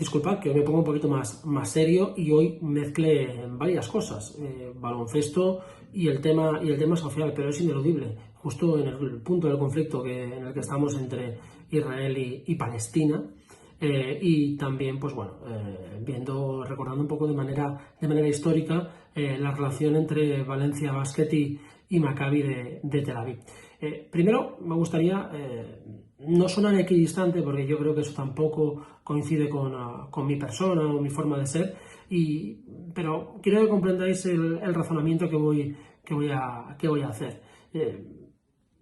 Disculpad que hoy me pongo un poquito más serio y hoy mezcle varias cosas, baloncesto y el tema social, pero es ineludible. Justo en el punto del conflicto en el que estamos entre Israel y Palestina, y también, pues bueno, recordando un poco de manera histórica la relación entre Valencia Basket y Maccabi de Tel Aviv. Primero, me gustaría no sonar equidistante, porque yo creo que eso tampoco coincide con mi persona o mi forma de ser, pero quiero que comprendáis el razonamiento que voy a hacer.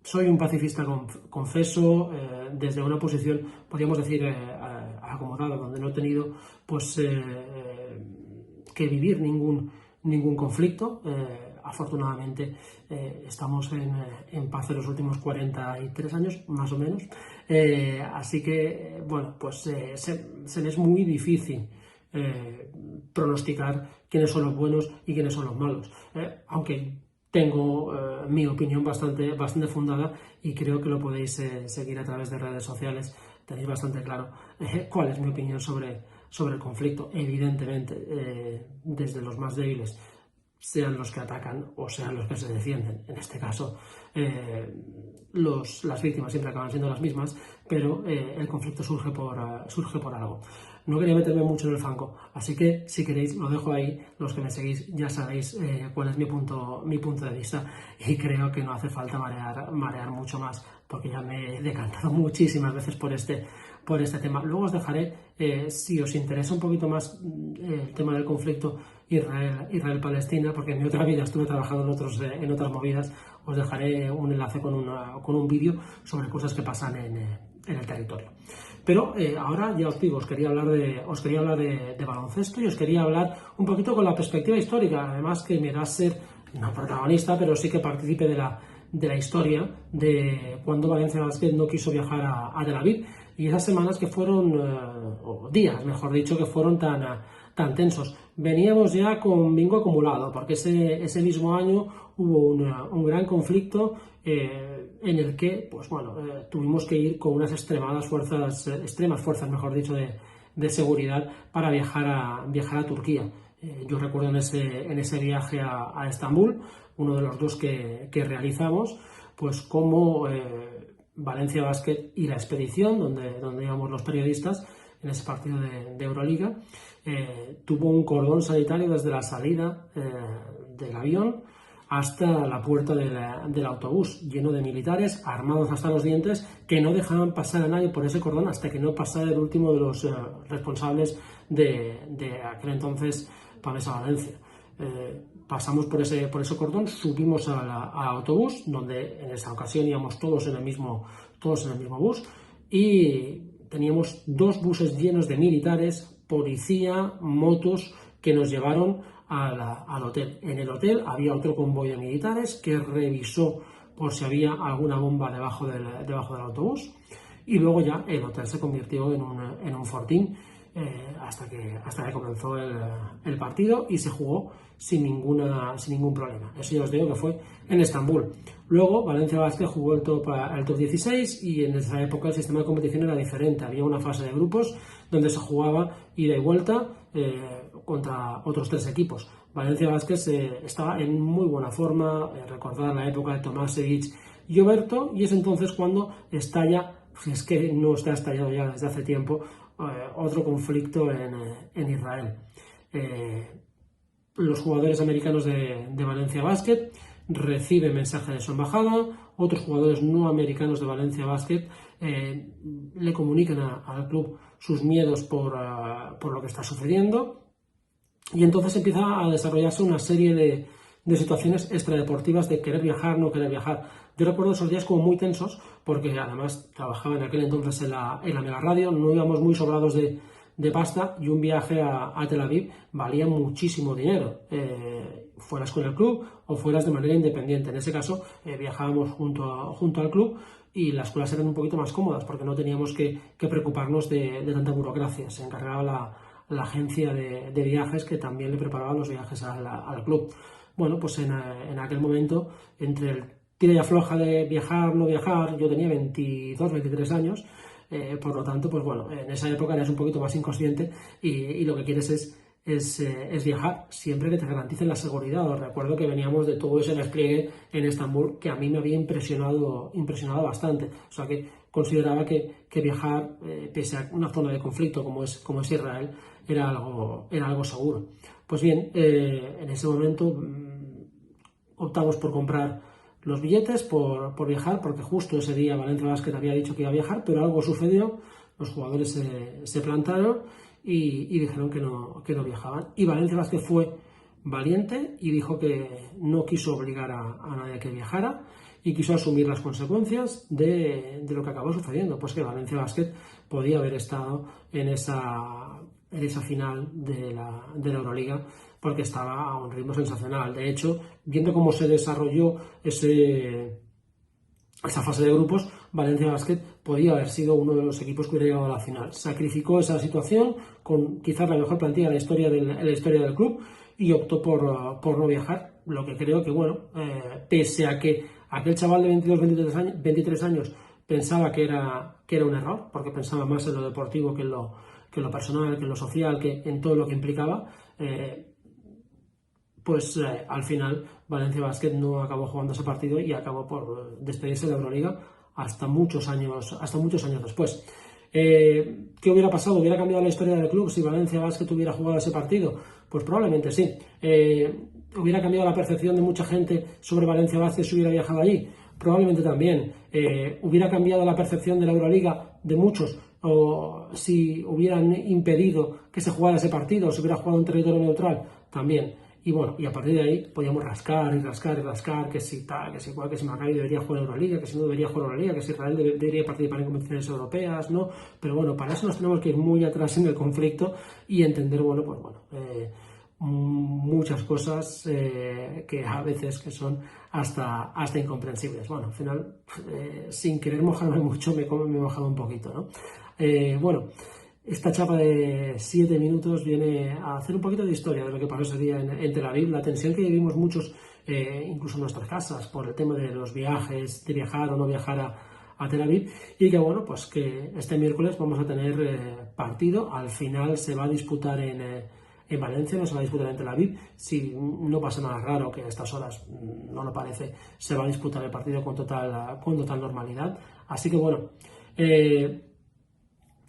Soy un pacifista confeso, desde una posición, podríamos decir, acomodada, donde no he tenido pues, que vivir ningún conflicto. Afortunadamente estamos en paz en los últimos 43 años, más o menos. Así que, bueno, pues se me es muy difícil pronosticar quiénes son los buenos y quiénes son los malos. Aunque tengo mi opinión bastante fundada y creo que lo podéis seguir a través de redes sociales. Tenéis bastante claro cuál es mi opinión sobre el conflicto. Evidentemente, desde los más débiles, sean los que atacan o sean los que se defienden. En este caso, las víctimas siempre acaban siendo las mismas, pero el conflicto surge por algo. No quería meterme mucho en el fango, así que si queréis lo dejo ahí. Los que me seguís ya sabéis cuál es mi punto de vista, y creo que no hace falta marear mucho más, porque ya me he decantado muchísimas veces por este tema. Luego os dejaré, si os interesa un poquito más el tema del conflicto Israel-Palestina, porque en mi otra vida estuve trabajando en otras movidas, os dejaré un enlace con un vídeo sobre cosas que pasan en el territorio. Pero ahora ya os digo, os quería hablar de baloncesto, y os quería hablar un poquito con la perspectiva histórica, además que me da ser no protagonista, pero sí que participe de la historia de cuando Valencia Basket no quiso viajar a Tel Aviv, y esas semanas que fueron, o días mejor dicho, que fueron tan tensos. Veníamos ya con bingo acumulado, porque ese mismo año hubo un gran conflicto en el que, pues bueno, tuvimos que ir con unas extremas fuerzas, mejor dicho, de seguridad para viajar a Turquía. Yo recuerdo en ese viaje a Estambul, uno de los dos que realizamos, pues como Valencia Basket y la expedición, donde íbamos los periodistas en ese partido de Euroliga, tuvo un cordón sanitario desde la salida del avión hasta la puerta del autobús, lleno de militares armados hasta los dientes, que no dejaban pasar a nadie por ese cordón hasta que no pasara el último de los responsables de aquel entonces Pamesa Valencia. Pasamos por ese cordón, subimos al autobús, donde en esa ocasión íbamos todos en el mismo bus, y teníamos dos buses llenos de militares, policía, motos, que nos llevaron al hotel. En el hotel había otro convoy de militares que revisó por si había alguna bomba debajo del autobús, y luego ya el hotel se convirtió en un fortín hasta que comenzó el partido y se jugó sin ningún problema. Eso ya os digo que fue en Estambul. Luego Valencia Basket jugó el top 16, y en esa época el sistema de competición era diferente. Había una fase de grupos donde se jugaba ida y vuelta contra otros 3 equipos. Valencia Basket estaba en muy buena forma. Recordar la época de Tomasevich y Oberto, y es entonces cuando estalla, es que no está estallado ya desde hace tiempo, otro conflicto en Israel. Los jugadores americanos de Valencia Basket reciben mensaje de su embajada. Otros jugadores no americanos de Valencia Basket le comunican al club sus miedos por lo que está sucediendo, y entonces empieza a desarrollarse una serie de situaciones extradeportivas, de querer viajar, no querer viajar. Yo recuerdo esos días como muy tensos, porque además trabajaba en aquel entonces en la Mega Radio, no íbamos muy sobrados de pasta, y un viaje a Tel Aviv valía muchísimo dinero, fueras con el club o fueras de manera independiente. En ese caso viajábamos junto al club, y las escuelas eran un poquito más cómodas porque no teníamos que preocuparnos de tanta burocracia. Se encargaba la agencia de viajes, que también le preparaba los viajes al club. Bueno, pues en aquel momento, entre el tira y afloja de viajar, no viajar, yo tenía 22, 23 años, Por lo tanto, pues bueno, en esa época eres un poquito más inconsciente y lo que quieres es viajar siempre que te garanticen la seguridad. Os recuerdo que veníamos de todo ese despliegue en Estambul que a mí me había impresionado bastante. O sea que consideraba que viajar, pese a una zona de conflicto como es Israel, era algo seguro. Pues bien, en ese momento optamos por comprar los billetes, por viajar, porque justo ese día Valencia Basket había dicho que iba a viajar, pero algo sucedió, los jugadores se plantaron y dijeron que no viajaban. Y Valencia Basket fue valiente y dijo que no quiso obligar a nadie a que viajara y quiso asumir las consecuencias de lo que acabó sucediendo, pues que Valencia Basket podía haber estado en esa final de la Euroliga porque estaba a un ritmo sensacional. De hecho, viendo cómo se desarrolló esa fase de grupos, Valencia Basket podía haber sido uno de los equipos que hubiera llegado a la final. Sacrificó esa situación con quizás la mejor plantilla de la historia del club y optó por no viajar, lo que creo que, bueno, pese a que aquel chaval de 23 años pensaba que era un error, porque pensaba más en lo deportivo que en lo personal, que en lo social, que en todo lo que implicaba, pues al final Valencia Basket no acabó jugando ese partido y acabó por despedirse de la Euroliga hasta muchos años después. ¿Qué hubiera pasado? ¿Hubiera cambiado la historia del club si Valencia Basket hubiera jugado ese partido? Pues probablemente sí. ¿Hubiera cambiado la percepción de mucha gente sobre Valencia Basket si hubiera viajado allí? Probablemente también. ¿Hubiera cambiado la percepción de la Euroliga de muchos o si hubieran impedido que se jugara ese partido o si hubiera jugado en territorio neutral? También. Y bueno, y a partir de ahí podíamos rascar, que si tal, que si cual, que si Maccabi debería jugar en Euroliga, que si no debería jugar en Euroliga, que si Israel debería participar en competiciones europeas, ¿no? Pero bueno, para eso nos tenemos que ir muy atrás en el conflicto y entender, bueno, pues bueno, muchas cosas que a veces que son hasta incomprensibles. Bueno, al final, sin querer mojarme mucho, me he mojado un poquito, ¿no? Bueno, esta chapa de 7 minutos viene a hacer un poquito de historia de lo que pasó ese día en Tel Aviv, la tensión que vivimos muchos, incluso en nuestras casas, por el tema de los viajes, de viajar o no viajar a Tel Aviv, y que bueno, pues que este miércoles vamos a tener partido. Al final se va a disputar en Valencia, no se va a disputar en Tel Aviv. Si no pasa nada raro, que a estas horas no lo parece, se va a disputar el partido con total normalidad. Así que bueno,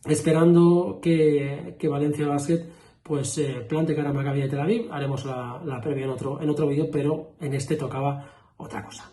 esperando que Valencia Basket pues plante cara a Maccabi de Tel Aviv. Haremos la previa en otro vídeo, pero en este tocaba otra cosa.